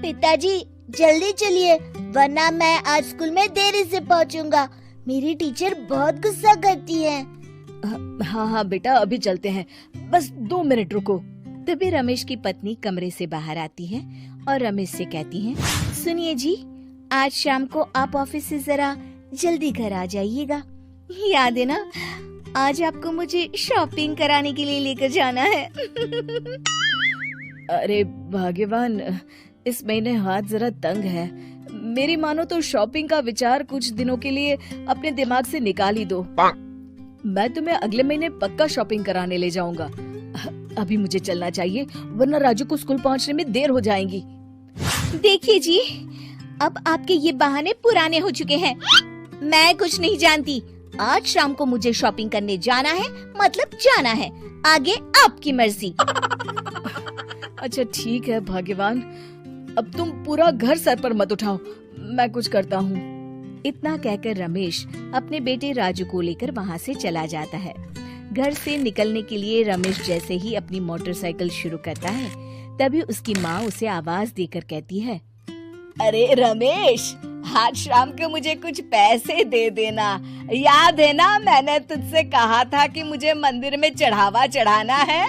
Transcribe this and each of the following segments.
पिताजी जल्दी चलिए, वरना मैं आज स्कूल में देरी से पहुंचूंगा। मेरी टीचर बहुत गुस्सा करती है। हाँ हाँ बेटा, अभी चलते हैं, बस 2 मिनट रुको। तभी रमेश की पत्नी कमरे से बाहर आती है और रमेश से कहती है, सुनिए जी, आज शाम को आप ऑफिस से जरा जल्दी घर आ जाइएगा। याद है ना, आज आपको मुझे शॉपिंग कराने के लिए लेकर जाना है। अरे भाग्यवान, इस महीने हाथ जरा तंग है। मेरी मानो तो शॉपिंग का विचार कुछ दिनों के लिए अपने दिमाग से निकाल ही दो। मैं तुम्हें अगले महीने पक्का शॉपिंग कराने ले जाऊंगा। अभी मुझे चलना चाहिए, वरना राजू को स्कूल पहुंचने में देर हो जाएगी। देखिए जी, अब आपके ये बहाने पुराने हो चुके हैं। मैं कुछ नहीं जानती। आज शाम को मुझे शॉपिंग करने जाना है, मतलब जाना है। आगे आपकी मर्जी। अच्छा ठीक है भाग्यवान, अब तुम पूरा घर सर पर मत उठाओ, मैं कुछ करता हूँ। इतना कहकर रमेश अपने बेटे राजू को लेकर वहाँ से चला जाता है। घर से निकलने के लिए रमेश जैसे ही अपनी मोटरसाइकिल शुरू करता है, तभी उसकी माँ उसे आवाज देकर कहती है, अरे रमेश, आज शाम को मुझे कुछ पैसे दे देना। याद है ना, मैंने तुझसे कहा था कि मुझे मंदिर में चढ़ावा चढ़ाना है।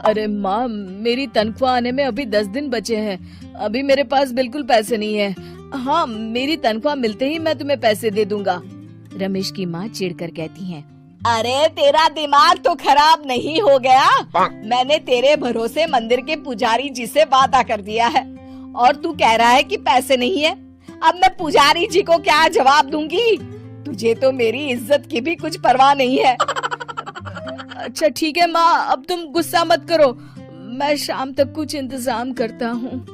अरे माँ, मेरी तनख्वाह आने में अभी 10 दिन बचे हैं। अभी मेरे पास बिल्कुल पैसे नहीं है। हाँ, मेरी तनख्वाह मिलते ही मैं तुम्हें पैसे दे दूंगा। रमेश की माँ चिढ़कर कहती है, अरे तेरा दिमाग तो खराब नहीं हो गया? मैंने तेरे भरोसे मंदिर के पुजारी जी से वादा कर दिया है और तू कह रहा है कि पैसे नहीं है। अब मैं पुजारी जी को क्या जवाब दूंगी? तुझे तो मेरी इज्जत की भी कुछ परवाह नहीं है। अच्छा ठीक है माँ, अब तुम गुस्सा मत करो, मैं शाम तक कुछ इंतजाम करता हूँ।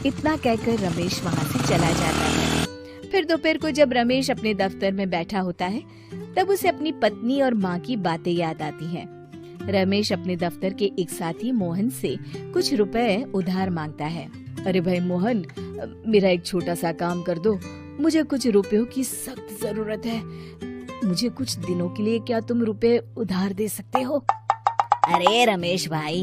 इतना कहकर रमेश वहाँ से चला जाता है। फिर दोपहर को जब रमेश अपने दफ्तर में बैठा होता है, तब उसे अपनी पत्नी और माँ की बातें याद आती हैं। रमेश अपने दफ्तर के एक साथी मोहन से कुछ रुपए उधार मांगता है। अरे भाई मोहन, मेरा एक छोटा सा काम कर दो, मुझे कुछ रुपयों की सख्त जरूरत है। मुझे कुछ दिनों के लिए क्या तुम रुपए उधार दे सकते हो? अरे रमेश भाई,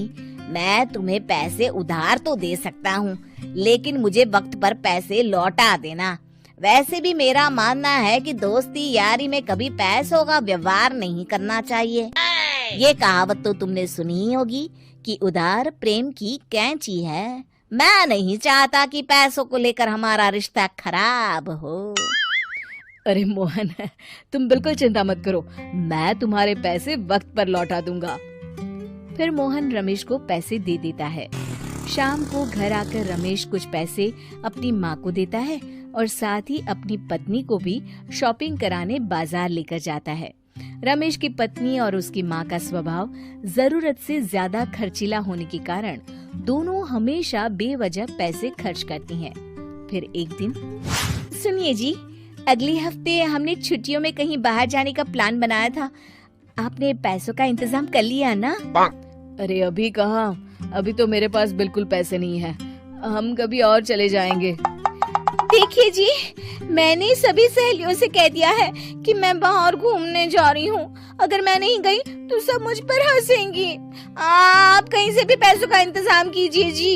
मैं तुम्हें पैसे उधार तो दे सकता हूँ, लेकिन मुझे वक्त पर पैसे लौटा देना। वैसे भी मेरा मानना है कि दोस्ती यारी में कभी पैसों का व्यवहार नहीं करना चाहिए। ये कहावत तो तुमने सुनी ही होगी कि उधार प्रेम की कैंची है। मैं नहीं चाहता कि पैसों को लेकर हमारा रिश्ता खराब हो। अरे मोहन, तुम बिल्कुल चिंता मत करो, मैं तुम्हारे पैसे वक्त पर लौटा दूंगा। फिर मोहन रमेश को पैसे दे देता है। शाम को घर आकर रमेश कुछ पैसे अपनी माँ को देता है और साथ ही अपनी पत्नी को भी शॉपिंग कराने बाजार लेकर जाता है। रमेश की पत्नी और उसकी माँ का स्वभाव जरूरत से ज्यादा खर्चीला होने के कारण दोनों हमेशा बेवजह पैसे खर्च करती हैं। फिर एक दिन, सुनिए जी, अगले हफ्ते हमने छुट्टियों में कहीं बाहर जाने का प्लान बनाया था। आपने पैसों का इंतजाम कर लिया ना? अरे अभी कहाँ, अभी तो मेरे पास बिल्कुल पैसे नहीं है। हम कभी और चले जाएंगे। देखिए जी, मैंने सभी सहेलियों से कह दिया है कि मैं बाहर घूमने जा रही हूँ। अगर मैं नहीं गई तो सब मुझ पर हंसेंगी। आप कहीं से भी पैसों का इंतजाम कीजिए जी।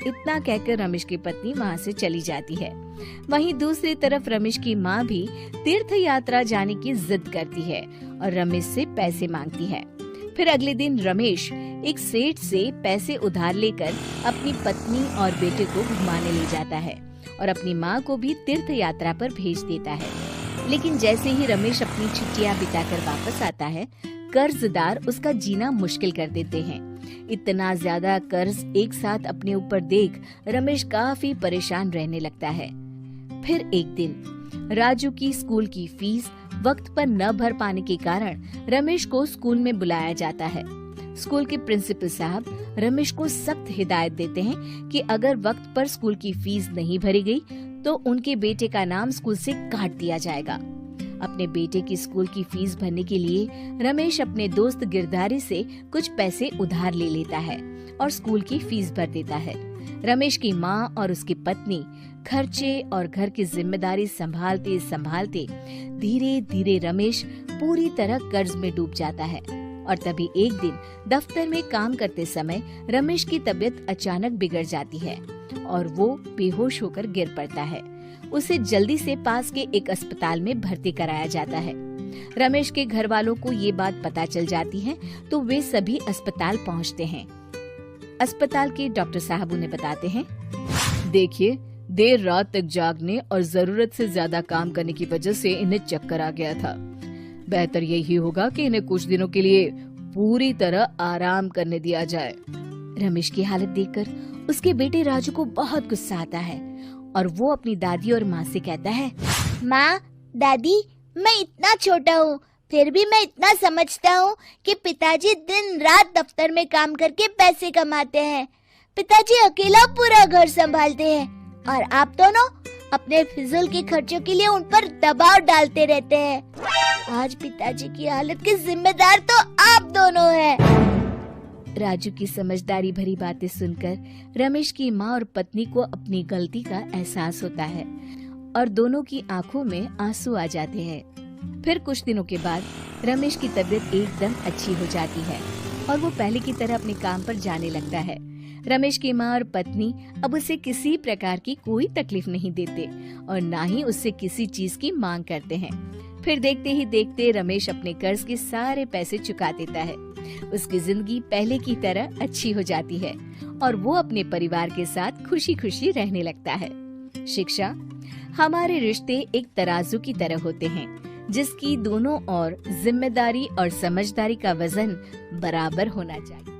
इतना कहकर रमेश की पत्नी वहाँ से चली जाती है। वहीं दूसरी तरफ रमेश की माँ भी तीर्थ यात्रा जाने की जिद करती है और रमेश से पैसे मांगती है। फिर अगले दिन रमेश एक सेठ से पैसे उधार लेकर अपनी पत्नी और बेटे को घुमाने ले जाता है और अपनी माँ को भी तीर्थ यात्रा पर भेज देता है। लेकिन जैसे ही रमेश अपनी छुट्टियाँ बिताकर वापस आता है, कर्जदार उसका जीना मुश्किल कर देते हैं। इतना ज्यादा कर्ज एक साथ अपने ऊपर देख रमेश काफी परेशान रहने लगता है। फिर एक दिन राजू की स्कूल की फीस वक्त पर न भर पाने के कारण रमेश को स्कूल में बुलाया जाता है। स्कूल के प्रिंसिपल साहब रमेश को सख्त हिदायत देते हैं कि अगर वक्त पर स्कूल की फीस नहीं भरी गई तो उनके बेटे का नाम स्कूल से काट दिया जाएगा। अपने बेटे की स्कूल की फीस भरने के लिए रमेश अपने दोस्त गिरधारी से कुछ पैसे उधार ले लेता है और स्कूल की फीस भर देता है। रमेश की माँ और उसकी पत्नी खर्चे और घर की जिम्मेदारी संभालते संभालते धीरे धीरे रमेश पूरी तरह कर्ज में डूब जाता है। और तभी एक दिन दफ्तर में काम करते समय रमेश की तबीयत अचानक बिगड़ जाती है और वो बेहोश होकर गिर पड़ता है। उसे जल्दी से पास के एक अस्पताल में भर्ती कराया जाता है। रमेश के घर वालों को ये बात पता चल जाती है तो वे सभी अस्पताल पहुंचते हैं। अस्पताल के डॉक्टर साहब उन्हें बताते हैं, देखिए, देर रात तक जागने और जरूरत से ज्यादा काम करने की वजह से इन्हें चक्कर आ गया था। बेहतर यही होगा कि इन्हें कुछ दिनों के लिए पूरी तरह आराम करने दिया जाए। रमेश की हालत देखकर उसके बेटे राजू को बहुत गुस्सा आता है और वो अपनी दादी और माँ से कहता है, माँ, दादी, मैं इतना छोटा हूँ, फिर भी मैं इतना समझता हूँ कि पिताजी दिन रात दफ्तर में काम करके पैसे कमाते हैं। पिताजी अकेला पूरा घर संभालते हैं और आप दोनों अपने फिजूल के खर्चों के लिए उन पर दबाव डालते रहते हैं। आज पिताजी की हालत के जिम्मेदार तो आप दोनों हैं। राजू की समझदारी भरी बातें सुनकर रमेश की माँ और पत्नी को अपनी गलती का एहसास होता है और दोनों की आंखों में आंसू आ जाते हैं। फिर कुछ दिनों के बाद रमेश की तबीयत एकदम अच्छी हो जाती है और वो पहले की तरह अपने काम पर जाने लगता है। रमेश की माँ और पत्नी अब उसे किसी प्रकार की कोई तकलीफ नहीं देते और ना ही उससे किसी चीज की मांग करते हैं। फिर देखते ही देखते रमेश अपने कर्ज के सारे पैसे चुका देता है। उसकी जिंदगी पहले की तरह अच्छी हो जाती है और वो अपने परिवार के साथ खुशी खुशी रहने लगता है। शिक्षा, हमारे रिश्ते एक तराजू की तरह होते हैं जिसकी दोनों ओर जिम्मेदारी और समझदारी का वजन बराबर होना चाहिए।